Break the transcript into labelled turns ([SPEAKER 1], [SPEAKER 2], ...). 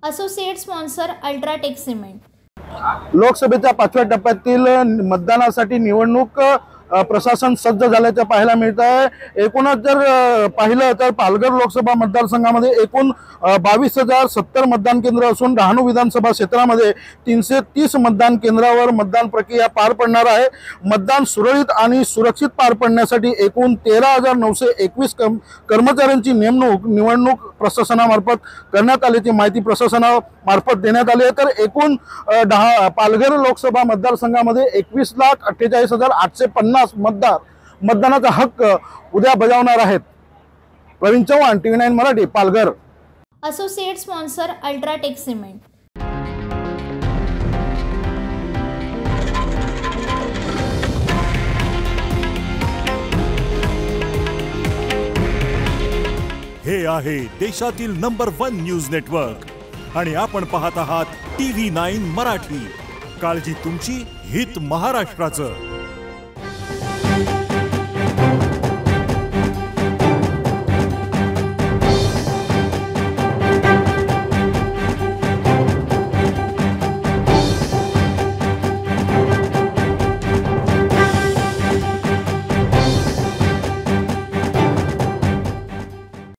[SPEAKER 1] Associate sponsor UltraTech cement.
[SPEAKER 2] लोकसभेच्या 5व्या टप्प्यातील मतदानासाठी निवडणूक प्रशासन सज्ज झाल्याचे पाहायला मिळत आहे। एकूणच जर पाहिलं तर पालघर लोकसभा मतदारसंघामध्ये एकूण 22,070 मतदान केंद्र असून डहाणू विधानसभा क्षेत्रामध्ये 330 मतदान केंद्रावर मतदान प्रक्रिया पार पडणार आहे। मतदान सुरळीत आणि सुरक्षित पार पडण्यासाठी एकूण 13,921 कर्मचाऱ्यांची नेमणूक निवडणूक प्रशासनामार्फत करण्यात आल्याची माहिती प्रशासनामार्फत देण्यात आली आहे। तर एकूण पालघर लोकसभा मतदारसंघामध्ये 21,48,850 मतदार मतदानाचा हक्क उद्या बजावणार आहेत। Praveen Chavan, TV9 Marathi, Palghar.
[SPEAKER 1] Associate sponsor UltraTech cement.
[SPEAKER 3] हे आहे देशातील नंबर 1 न्यूज नेटवर्क आणि आपण पाहत आहात TV9 मराठी। काळजी तुमची, हित महाराष्ट्राचं।